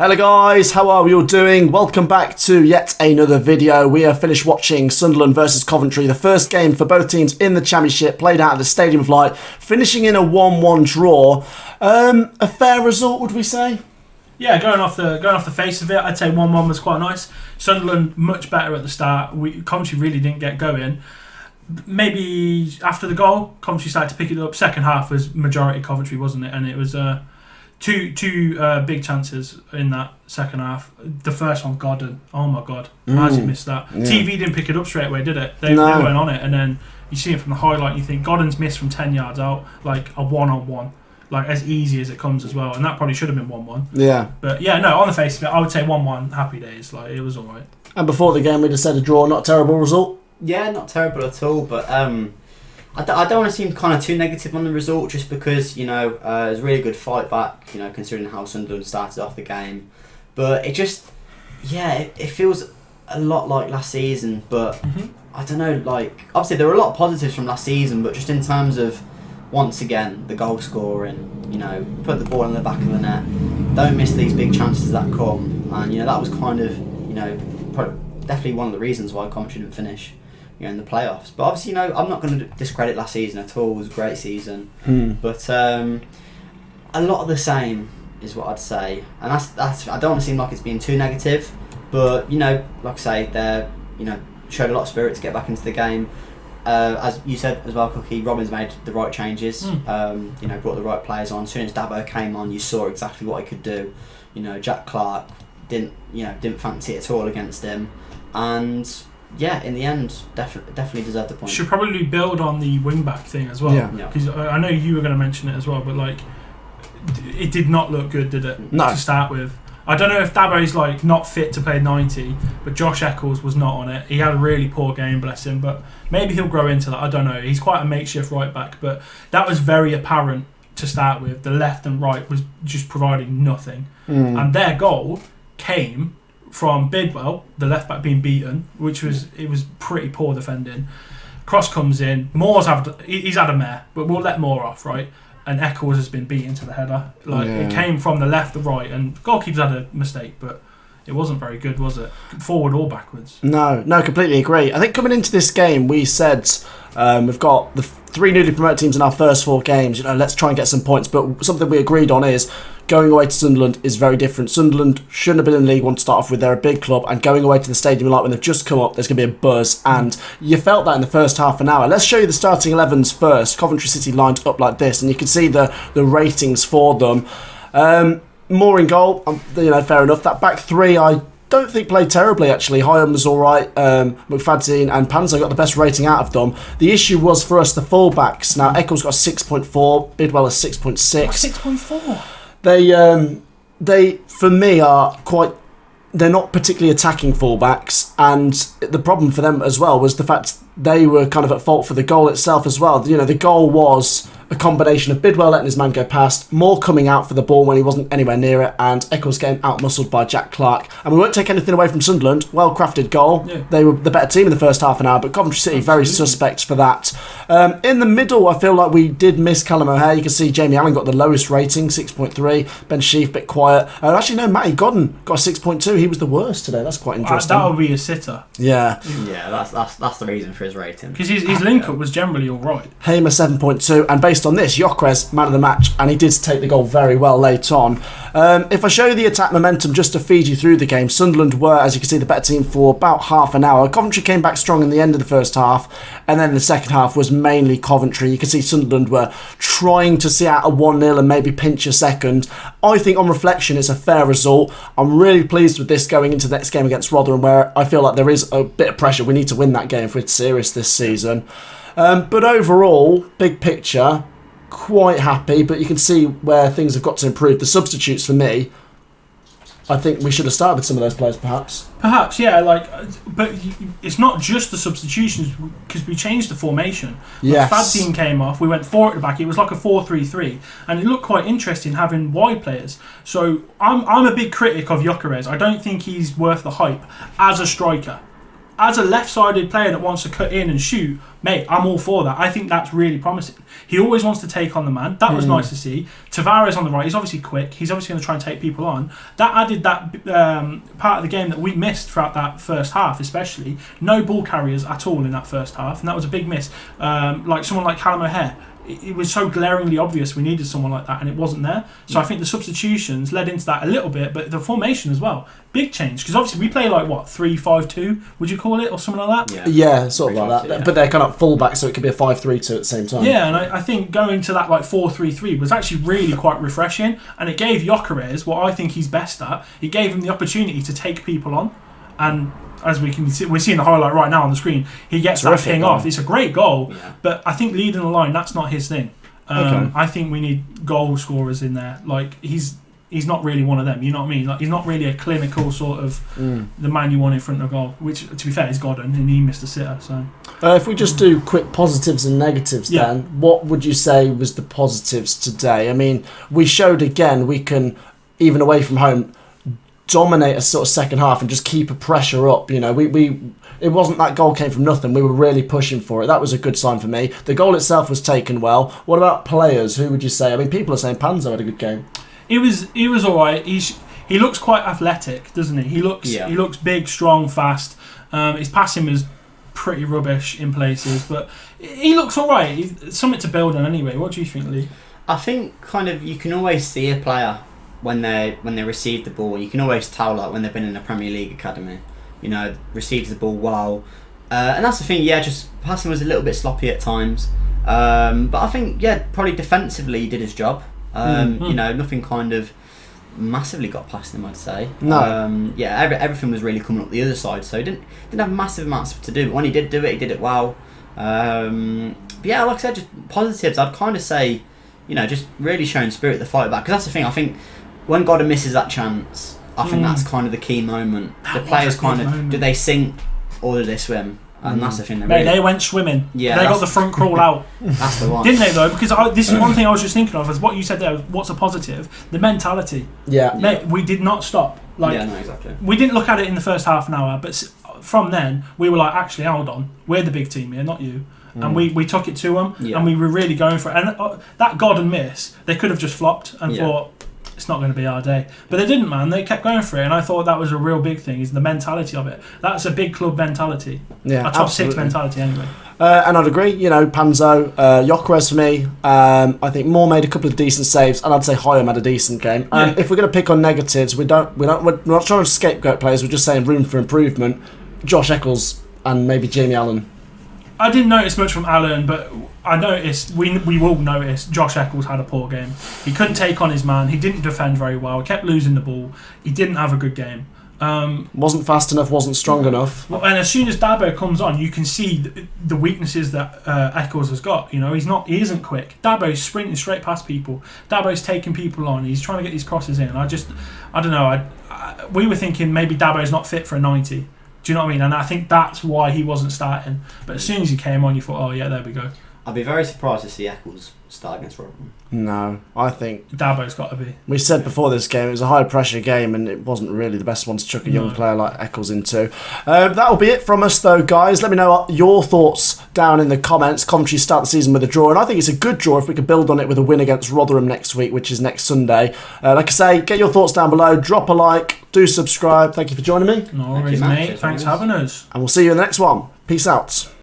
Hello guys, how are we all doing? Welcome back to yet another video. We have finished watching Sunderland versus Coventry, the first game for both teams in the Championship, played out at the Stadium of Light, finishing in a 1-1 draw. A fair result, would we say? Yeah, going off the face of it, I'd say 1-1 was quite nice. Sunderland much better at the start. Coventry really didn't get going. Maybe after the goal, Coventry started to pick it up. Second half was majority Coventry, wasn't it? And it was two big chances in that second half. The first one, Godden. Oh my God, how did he miss that? Yeah. TV didn't pick it up straight away, did it? They weren't on it, and then you see it from the highlight. And you think Godden's missed from 10 yards out, like a one-on-one, like as easy as it comes as well. And that probably should have been 1-1. Yeah. But yeah, no. On the face of it, I would say 1-1. Happy days. Like it was all right. And before the game, we just said a draw, not a terrible result. Yeah, not terrible at all. But I don't want to seem kind of too negative on the result, just because, it was a really good fight back, considering how Sunderland started off the game. But it just, it feels a lot like last season, but I don't know, obviously there were a lot of positives from last season, but just in terms of, once again, the goal scoring, put the ball in the back of the net, don't miss these big chances that come, and, that was kind of, definitely one of the reasons why Coventry didn't finish in the playoffs. But obviously, I'm not going to discredit last season at all. It was a great season. But a lot of the same is what I'd say. And that's I don't want to seem like it's being too negative, but like I say, they showed a lot of spirit to get back into the game. As you said as well, Cookie, Robin's made the right changes. Brought the right players on. As soon as Dabo came on, you saw exactly what he could do. Jack Clark didn't fancy it at all against him, and yeah, in the end, definitely deserved the point. Should probably build on the wing back thing as well. Yeah. Because I know you were going to mention it as well, but it did not look good, did it? No. To start with, I don't know if Dabo's not fit to play 90, but Josh Eccles was not on it. He had a really poor game, bless him. But maybe he'll grow into that. I don't know. He's quite a makeshift right back, but that was very apparent to start with. The left and right was just providing nothing, and their goal came from Bidwell, the left back, being beaten, which was pretty poor defending. Cross comes in. He's had a mare, but we'll let Moore off, right? And Eccles has been beaten to the header. It came from the left, the right, and goalkeeper's had a mistake, but it wasn't very good, was it? Forward or backwards? No, completely agree. I think coming into this game, we said we've got the 3 newly promoted teams in our first 4 games. Let's try and get some points. But something we agreed on is going away to Sunderland is very different. Sunderland shouldn't have been in League One to start off with. They're a big club, and going away to the Stadium when they've just come up, there's going to be a buzz. And you felt that in the first half an hour. Let's show you the starting 11s first. Coventry City lined up like this, and you can see the ratings for them. Moore in goal, fair enough. That back 3, I don't think played terribly, actually. Hyam was all right. McFadzean and Panzo got the best rating out of them. The issue was for us the fullbacks. Now Eccles got a 6.4, Bidwell a 6.6. 6.4. They for me are quite. They're not particularly attacking fullbacks, and the problem for them as well was the fact they were kind of at fault for the goal itself as well. The goal was a combination of Bidwell letting his man go past, Moore coming out for the ball when he wasn't anywhere near it, and Eccles getting out-muscled by Jack Clark. And we won't take anything away from Sunderland. Well-crafted goal. Yeah. They were the better team in the first half an hour, but Coventry City very suspect for that. In the middle, I feel like we did miss Callum O'Hare. You can see Jamie Allen got the lowest rating, 6.3. Ben Sheaf, a bit quiet. Actually, no, Matty Godden got a 6.2. He was the worst today. That's quite interesting. That would be a sitter. Yeah. Yeah, that's the reason for his rating. Because his link-up was generally all right. Hamer 7.2, and based on this, Gyökeres, man of the match, and he did take the goal very well late on. If I show you the attack momentum just to feed you through the game, Sunderland were, as you can see, the better team for about half an hour. Coventry came back strong in the end of the first half, and then the second half was mainly Coventry. You can see Sunderland were trying to see out a 1-0 and maybe pinch a second. I think on reflection it's a fair result. I'm really pleased with this going into the next game against Rotherham, where I feel like there is a bit of pressure. We need to win that game if we're serious this season. But overall, big picture, quite happy, but you can see where things have got to improve. The substitutes for me, I think we should have started with some of those players, perhaps. Perhaps, yeah. But it's not just the substitutions, because we changed the formation. Yes. Fadzine came off. We went 4 at the back. It was like a 4-3-3, and it looked quite interesting having wide players. So I'm a big critic of Gyökeres. I don't think he's worth the hype as a striker. as a left-sided player that wants to cut in and shoot, mate, I'm all for that. I think that's really promising. He always wants to take on the man. That was nice to see. Tavares on the right, he's obviously quick. He's obviously going to try and take people on. That added that part of the game that we missed throughout that first half, especially. No ball carriers at all in that first half, and that was a big miss. Like someone like Callum O'Hare, it was so glaringly obvious we needed someone like that, and it wasn't there. So I think the substitutions led into that a little bit, but the formation as well, big change, because obviously we play like 3-5-2, would you call it, or something like that? Yeah, sort of like that. Yeah. But they're kind of full back, so it could be a 5-3-2 at the same time. Yeah, and I think going to that 4-3-3 was actually really quite refreshing, and it gave Gyökeres what I think he's best at. It gave him the opportunity to take people on, and as we can see, we're seeing the highlight right now on the screen. He gets that ping off. It's a great goal, but I think leading the line, that's not his thing. I think we need goal scorers in there. Like he's not really one of them. You know what I mean? Like he's not really a clinical sort of the man you want in front of goal. Which, to be fair, is Godden, and he missed a sitter. So if we just do quick positives and negatives, then what would you say was the positives today? I mean, we showed again we can, even away from home, dominate a sort of second half and just keep a pressure up. You know, it wasn't that goal came from nothing. We were really pushing for it. That was a good sign for me. The goal itself was taken well. What about players? Who would you say? I mean, people are saying Panzo had a good game. He was all right. He looks quite athletic, doesn't he? He looks big, strong, fast. His passing was pretty rubbish in places, but he looks all right. It's something to build on anyway. What do you think, Lee? I think kind of you can always see a player when they receive the ball. You can always tell, like when they've been in a Premier League academy, you know, receives the ball well, and that's the thing. Yeah, just passing was a little bit sloppy at times, but I think probably defensively he did his job. You know, nothing kind of massively got past him, I'd say. No. Everything was really coming up the other side, so he didn't have massive amounts to do. But when he did do it, he did it well. But yeah, like I said, just positives. I'd kind of say, you know, just really showing spirit, the fight back. Because that's the thing. I think when Godden misses that chance, I think that's kind of the key moment. The players kind of, do they sink or do they swim? And that's the thing. They went swimming. Yeah, they got the front crawl out. That's the one. Didn't they, though? Because this is one thing I was just thinking of, is what you said there, what's a positive? The mentality. Yeah. Mate, we did not stop. Exactly. We didn't look at it in the first half an hour, but from then, we were like, actually, hold on. We're the big team here, not you. And we took it to them, and we were really going for it. And that Godden miss, they could have just flopped and thought, it's not going to be our day. But they didn't, man. They kept going for it, and I thought that was a real big thing, is the mentality of it. That's a big club mentality. Yeah, a top six mentality, anyway. And I'd agree, you know, Panzo, Gyökeres for me. I think Moore made a couple of decent saves, and I'd say Hyam had a decent game. If we're going to pick on negatives, we're not trying to scapegoat players. We're just saying room for improvement. Josh Eccles and maybe Jamie Allen. I didn't notice much from Allen, but I noticed, we will notice, Josh Eccles had a poor game. He couldn't take on his man. He didn't defend very well. He kept losing the ball. He didn't have a good game. Wasn't fast enough, wasn't strong enough. Well, and as soon as Dabo comes on, you can see the weaknesses that Eccles has got. You know, he isn't quick. Dabo's sprinting straight past people. Dabo's taking people on. He's trying to get these crosses in. I don't know. We were thinking maybe Dabo's not fit for a 90. Do you know what I mean? And I think that's why he wasn't starting. But as soon as he came on, you thought, oh yeah, there we go. I'd be very surprised to see Eccles start against Rotherham. No, I think Dabo's got to be. We said before this game it was a high pressure game, and it wasn't really the best one to chuck a young player like Eccles into. That'll be it from us, though, guys. Let me know your thoughts down in the comments. Coventry start the season with a draw, and I think it's a good draw if we could build on it with a win against Rotherham next week, which is next Sunday. Like I say, get your thoughts down below. Drop a like. Do subscribe. Thank you for joining me. No worries, mate. Thanks for having us. And we'll see you in the next one. Peace out.